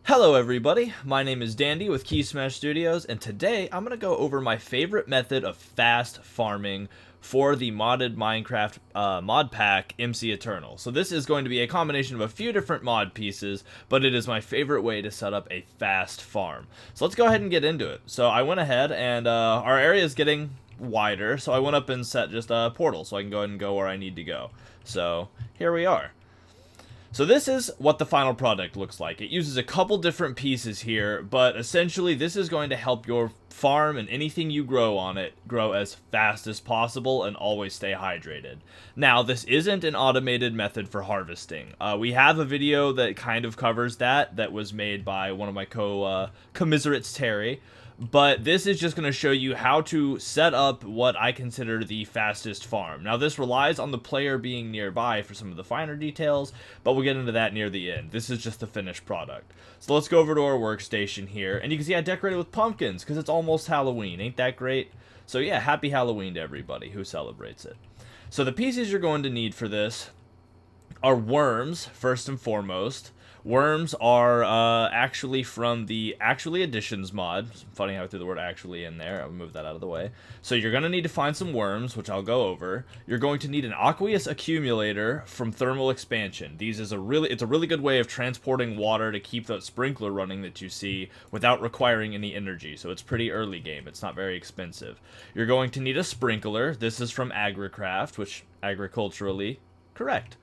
Hello everybody, my name is Dandy with Key Smash Studios, and today I'm going to go over my favorite method of fast farming for the modded Minecraft mod pack MC Eternal. So this is going to be a combination of a few different mod pieces, but it is my favorite way to set up a fast farm. So let's go ahead and get into it. So I went ahead and our area is getting wider, so I went up and set just a portal so I can go ahead and go where I need to go. So here we are. So this is what the final product looks like. It uses a couple different pieces here, but essentially this is going to help your farm and anything you grow on it grow as fast as possible and always stay hydrated. Now, this isn't an automated method for harvesting. We have a video that kind of covers that was made by one of my commiserates, Terry. But this is just going to show you how to set up what I consider the fastest farm. Now, this relies on the player being nearby for some of the finer details, but we'll get into that near the end. This is just the finished product. So let's go over to our workstation here, and you can see I decorated with pumpkins because it's almost Halloween. Ain't that great? So yeah, happy Halloween to everybody who celebrates it. So the pieces you're going to need for this are worms, first and foremost. Worms are actually from the Actually Additions mod. It's funny how I threw the word actually in there. I'll move that out of the way. So you're going to need to find some worms, which I'll go over. You're going to need an Aqueous Accumulator from Thermal Expansion. It's a really good way of transporting water to keep that sprinkler running that you see without requiring any energy. So it's pretty early game. It's not very expensive. You're going to need a sprinkler. This is from Agricraft, which agriculturally correct.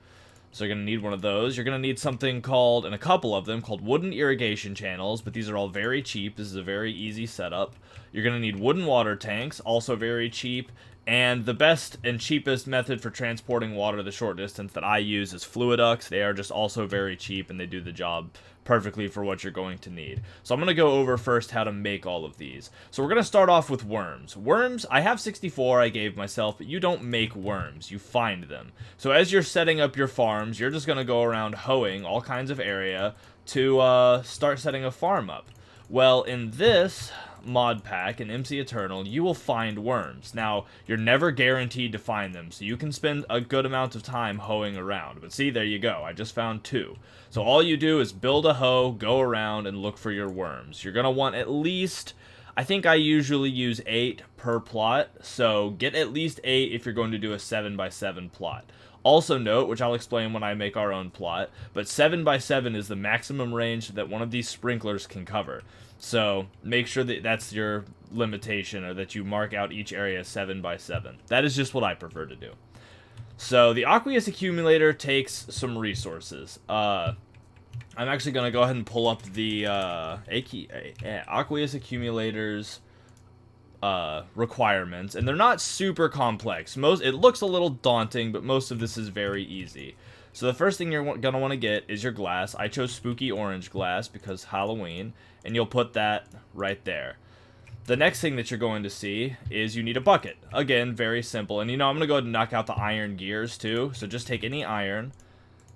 So you're going to need one of those. You're going to need something called, and a couple of them, called wooden irrigation channels, but these are all very cheap. This is a very easy setup. You're going to need wooden water tanks, also very cheap. And the best and cheapest method for transporting water the short distance that I use is Fluiducts. They are just also very cheap, and they do the job perfectly for what you're going to need. So I'm going to go over first how to make all of these. So we're going to start off with worms. Worms, I have 64 I gave myself, but you don't make worms, you find them. So as you're setting up your farms, you're just going to go around hoeing all kinds of area to start setting a farm up. Well, in this mod pack in MC Eternal, you will find worms. Now, you're never guaranteed to find them, so you can spend a good amount of time hoeing around. But see, there you go. I just found 2. So all you do is build a hoe, go around, and look for your worms. You're going to want at least, I think I usually use 8 per plot, so get at least 8 if you're going to do a 7x7 plot. Also note, which I'll explain when I make our own plot, but 7x7 is the maximum range that one of these sprinklers can cover. So make sure that that's your limitation, or that you mark out each area 7x7. That is just what I prefer to do. So the Aqueous Accumulator takes some resources. I'm actually going to go ahead and pull up the Aqueous Accumulators requirements, and they're not super complex. It looks a little daunting, but most of this is very easy. So the first thing you're gonna want to get is your glass. I chose spooky orange glass because Halloween, and you'll put that right there. The next thing that you're going to see is you need a bucket. Again, very simple. And I'm gonna go ahead and knock out the iron gears too. So just take any iron.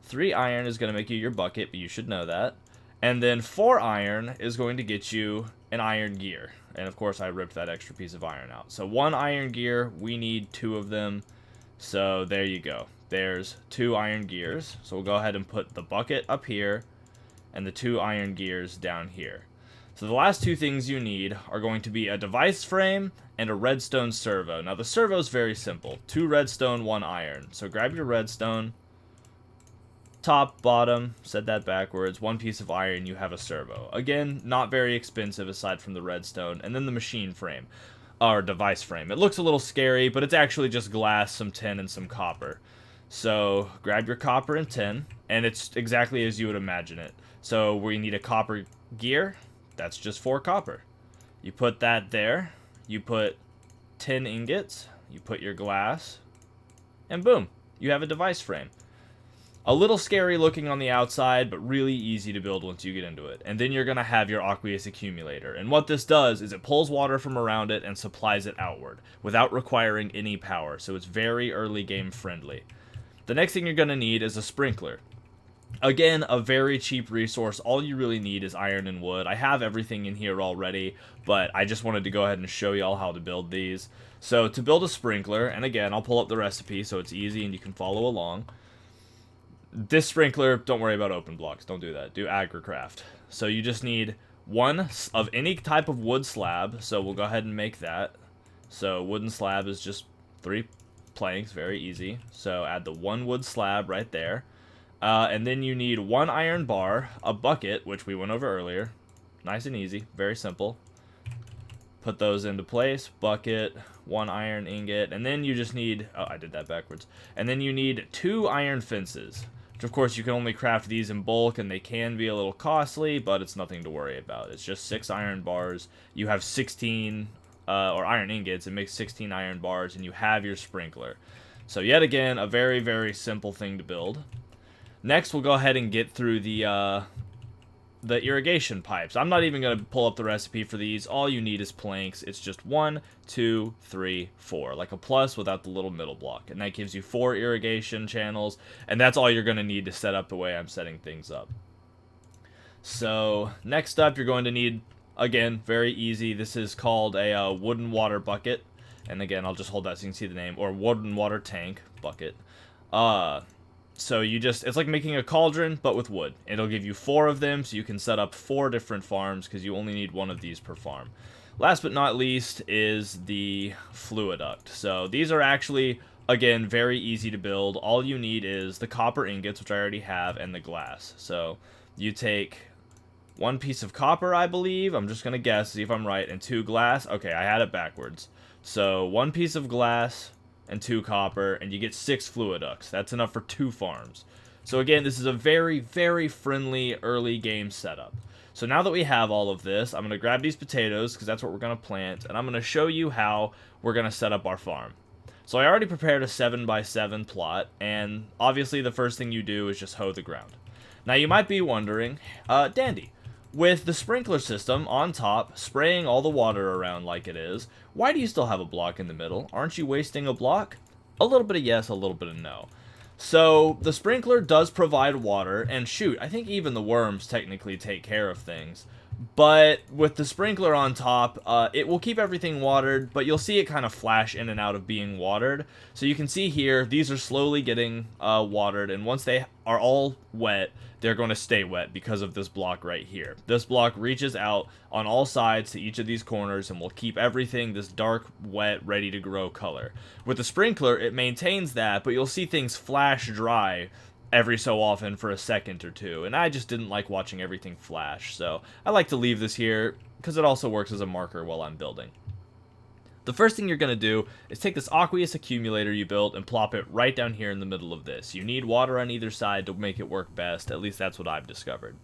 3 iron is gonna make you your bucket, but you should know that. And then 4 iron is going to get you an iron gear. And of course I ripped that extra piece of iron out. So 1 iron gear, we need 2 of them. So there you go. There's 2 iron gears. So we'll go ahead and put the bucket up here and the 2 iron gears down here. So the last 2 things you need are going to be a device frame and a redstone servo. Now the servo is very simple. 2 redstone, 1 iron. So grab your redstone. Top, bottom, said that backwards, 1 piece of iron, you have a servo. Again, not very expensive aside from the redstone. And then the machine frame, or device frame. It looks a little scary, but it's actually just glass, some tin, and some copper. So grab your copper and tin, and it's exactly as you would imagine it. So we need a copper gear, that's just 4 copper. You put that there, you put tin ingots, you put your glass, and boom, you have a device frame. A little scary looking on the outside, but really easy to build once you get into it. And then you're going to have your Aqueous Accumulator. And what this does is it pulls water from around it and supplies it outward, without requiring any power. So it's very early game friendly. The next thing you're going to need is a sprinkler. Again, a very cheap resource. All you really need is iron and wood. I have everything in here already, but I just wanted to go ahead and show y'all how to build these. So to build a sprinkler, and again, I'll pull up the recipe so it's easy and you can follow along. This sprinkler, don't worry about open blocks. Don't do that. Do AgriCraft. So you just need one of any type of wood slab. So we'll go ahead and make that. So wooden slab is just 3 planks. Very easy. So add the 1 wood slab right there. And then you need 1 iron bar, a bucket, which we went over earlier. Nice and easy. Very simple. Put those into place. Bucket, 1 iron ingot, and then you just need... Oh, I did that backwards. And then you need 2 iron fences. Which, of course, you can only craft these in bulk, and they can be a little costly, but it's nothing to worry about. It's just 6 iron bars. You have 16, or iron ingots. It makes 16 iron bars, and you have your sprinkler. So, yet again, a very, very simple thing to build. Next, we'll go ahead and get through the irrigation pipes. I'm not even going to pull up the recipe for these. All you need is planks. It's just 1, 2, 3, 4. Like a plus without the little middle block. And that gives you 4 irrigation channels. And that's all you're going to need to set up the way I'm setting things up. So next up, you're going to need, again, very easy. This is called a wooden water bucket. And again, I'll just hold that so you can see the name. Or wooden water tank bucket. So you just, it's like making a cauldron, but with wood. It'll give you 4 of them, so you can set up 4 different farms, because you only need 1 of these per farm. Last but not least is the Fluiduct. So these are actually, again, very easy to build. All you need is the copper ingots, which I already have, and the glass. So you take 1 piece of copper, I believe. I'm just going to guess, see if I'm right, and 2 glass. Okay, I had it backwards. So 1 piece of glass and 2 copper, and you get 6 Fluiducts. That's enough for 2 farms. So again, this is a very, very friendly early game setup. So now that we have all of this, I'm going to grab these potatoes, because that's what we're going to plant, and I'm going to show you how we're going to set up our farm. So I already prepared a 7x7 plot, and obviously the first thing you do is just hoe the ground. Now you might be wondering, Dandy, with the sprinkler system on top, spraying all the water around like it is, why do you still have a block in the middle? Aren't you wasting a block? A little bit of yes, a little bit of no. So, the sprinkler does provide water, and shoot, I think even the worms technically take care of things. But with the sprinkler on top, it will keep everything watered, but you'll see it kind of flash in and out of being watered. So you can see here, these are slowly getting watered, and once they are all wet, they're going to stay wet because of this block right here. This block reaches out on all sides to each of these corners and will keep everything this dark, wet, ready to grow color. With the sprinkler, it maintains that, but you'll see things flash dry every so often for a second or two, and I just didn't like watching everything flash, so I like to leave this here because it also works as a marker while I'm building. The first thing you're going to do is take this Aqueous Accumulator you built and plop it right down here in the middle of this. You need water on either side to make it work best, at least that's what I've discovered.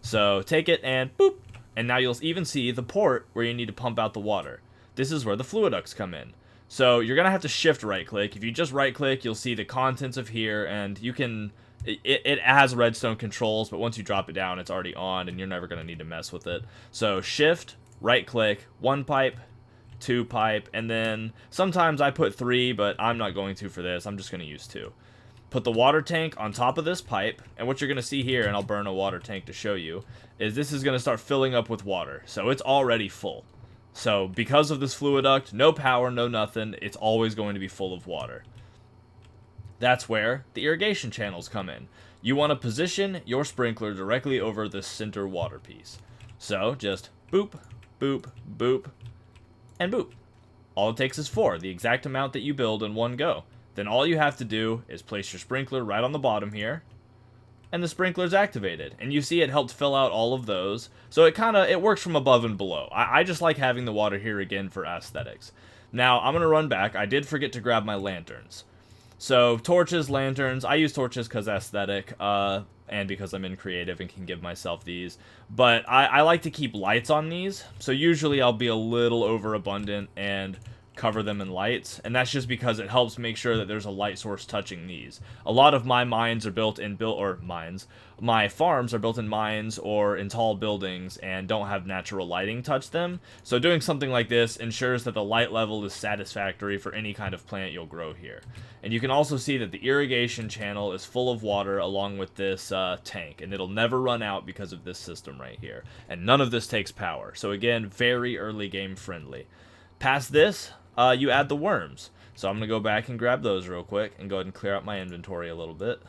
So take it and boop, and now you'll even see the port where you need to pump out the water. This is where the Fluiducts come in. So you're going to have to shift right click. If you just right click, you'll see the contents of here, and you can... It has redstone controls, but once you drop it down, it's already on, and you're never going to need to mess with it. So shift, right click, 1 pipe, 2 pipe, and then sometimes I put 3, but I'm not going to for this. I'm just going to use 2. Put the water tank on top of this pipe, and what you're going to see here, and I'll burn a water tank to show you, is this is going to start filling up with water. So it's already full. So because of this Fluiduct, no power, no nothing, it's always going to be full of water. That's where the irrigation channels come in. You want to position your sprinkler directly over the center water piece. So just boop, boop, boop, and boop. All it takes is 4, the exact amount that you build in one go. Then all you have to do is place your sprinkler right on the bottom here, and the sprinkler's activated. And you see it helped fill out all of those. So it works from above and below. I just like having the water here again for aesthetics. Now, I'm going to run back. I did forget to grab my lanterns. So, torches, lanterns, I use torches because aesthetic, and because I'm in creative and can give myself these. But I like to keep lights on these, so usually I'll be a little overabundant and cover them in lights, and that's just because it helps make sure that there's a light source touching these. A lot of my mines are my farms are built in mines or in tall buildings and don't have natural lighting touch them, so doing something like this ensures that the light level is satisfactory for any kind of plant you'll grow here. And you can also see that the irrigation channel is full of water along with this tank, and it'll never run out because of this system right here. And none of this takes power, so again, very early game friendly. Past this, you add the worms. So I'm going to go back and grab those real quick and go ahead and clear out my inventory a little bit.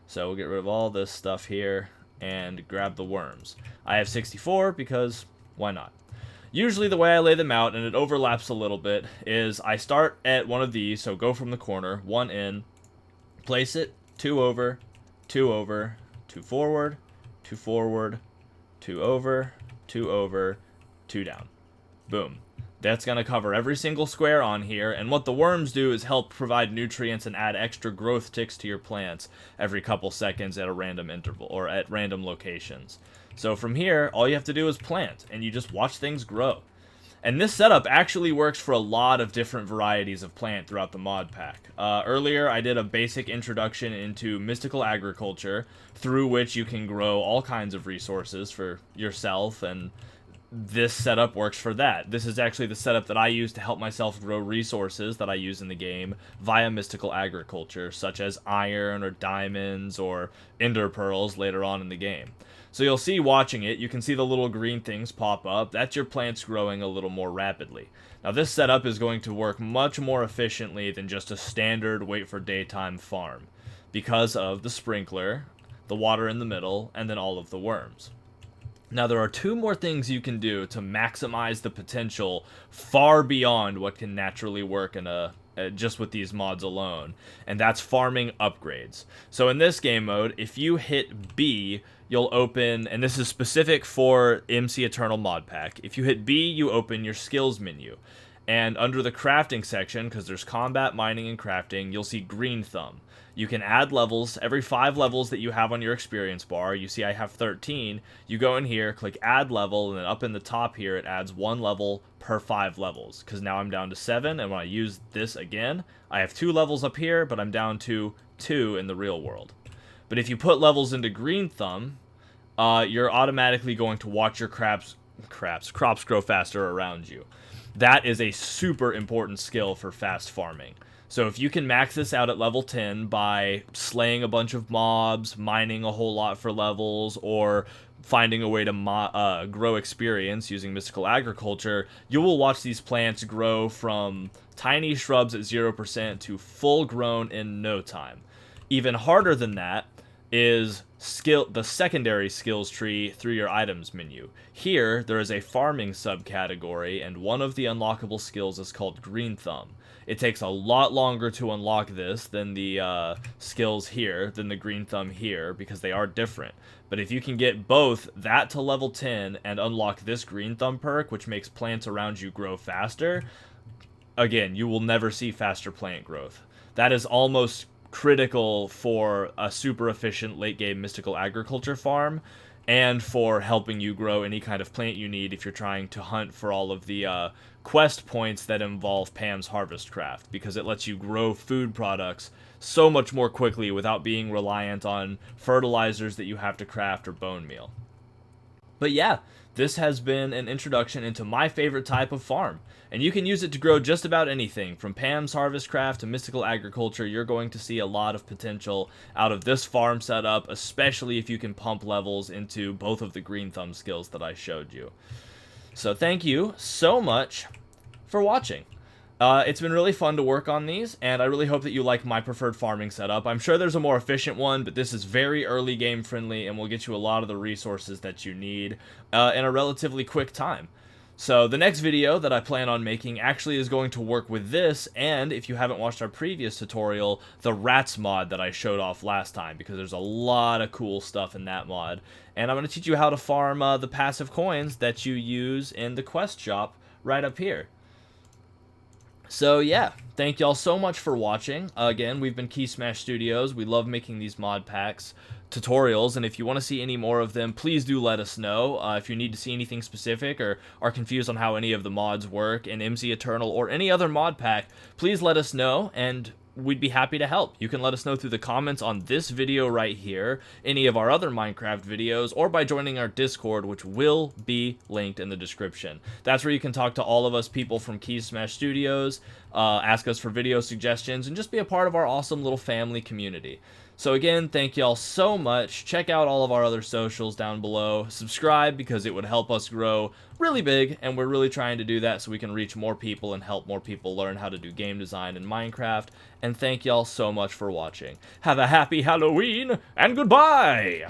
So we'll get rid of all this stuff here and grab the worms. I have 64 because why not? Usually the way I lay them out, and it overlaps a little bit, is I start at one of these, so go from the corner, one in, place it, two over, two forward, two forward, two over, two down. Boom. That's going to cover every single square on here, and what the worms do is help provide nutrients and add extra growth ticks to your plants every couple seconds at a random interval, or at random locations. So from here, all you have to do is plant, and you just watch things grow. And this setup actually works for a lot of different varieties of plant throughout the mod pack. Earlier, I did a basic introduction into mystical agriculture, through which you can grow all kinds of resources for yourself, and this setup works for that. This is actually the setup that I use to help myself grow resources that I use in the game via mystical agriculture, such as iron or diamonds or ender pearls later on in the game. So you'll see watching it, you can see the little green things pop up. That's your plants growing a little more rapidly. Now this setup is going to work much more efficiently than just a standard wait for daytime farm, because of the sprinkler, the water in the middle, and then all of the worms. Now there are two more things you can do to maximize the potential far beyond what can naturally work in just with these mods alone, and that's farming upgrades. So in this game mode, if you hit B, you'll open, and this is specific for MC Eternal mod pack, if you hit B, you open your skills menu. And under the crafting section, because there's combat, mining, and crafting, you'll see green thumb. You can add levels. Every 5 levels that you have on your experience bar, you see I have 13, you go in here, click add level, and then up in the top here, it adds 1 level per 5 levels, because now I'm down to 7, and when I use this again, I have 2 levels up here, but I'm down to 2 in the real world. But if you put levels into green thumb, you're automatically going to watch your crops grow faster around you. That is a super important skill for fast farming. So if you can max this out at level 10 by slaying a bunch of mobs, mining a whole lot for levels, or finding a way to grow experience using mystical agriculture, you will watch these plants grow from tiny shrubs at 0% to full grown in no time. Even harder than that is the secondary skills tree through your items menu. Here, there is a farming subcategory, and one of the unlockable skills is called green thumb. It takes a lot longer to unlock this than the skills here, than the green thumb here, because they are different. But if you can get both that to level 10 and unlock this green thumb perk, which makes plants around you grow faster, again, you will never see faster plant growth. That is almost critical for a super efficient late game mystical agriculture farm, and for helping you grow any kind of plant you need if you're trying to hunt for all of the quest points that involve Pam's Harvest Craft, because it lets you grow food products so much more quickly without being reliant on fertilizers that you have to craft or bone meal. But yeah, this has been an introduction into my favorite type of farm, and you can use it to grow just about anything. From Pam's Harvest Craft to mystical agriculture, you're going to see a lot of potential out of this farm setup, especially if you can pump levels into both of the green thumb skills that I showed you. So thank you so much for watching. It's been really fun to work on these, and I really hope that you like my preferred farming setup. I'm sure there's a more efficient one, but this is very early game friendly and will get you a lot of the resources that you need in a relatively quick time. So the next video that I plan on making actually is going to work with this, and if you haven't watched our previous tutorial, the rats mod that I showed off last time, because there's a lot of cool stuff in that mod. And I'm going to teach you how to farm the passive coins that you use in the quest shop right up here. So yeah, thank y'all so much for watching. Again, we've been Key Smash Studios. We love making these mod packs tutorials, and if you want to see any more of them, please do let us know. If you need to see anything specific or are confused on how any of the mods work in MC Eternal or any other mod pack, please let us know, and we'd be happy to help. You can let us know through the comments on this video right here, any of our other Minecraft videos, or by joining our Discord, which will be linked in the description. That's where you can talk to all of us people from Key Smash Studios, ask us for video suggestions, and just be a part of our awesome little family community. So again, thank y'all so much. Check out all of our other socials down below. Subscribe because it would help us grow really big, and we're really trying to do that so we can reach more people and help more people learn how to do game design in Minecraft. And thank y'all so much for watching. Have a happy Halloween, and goodbye!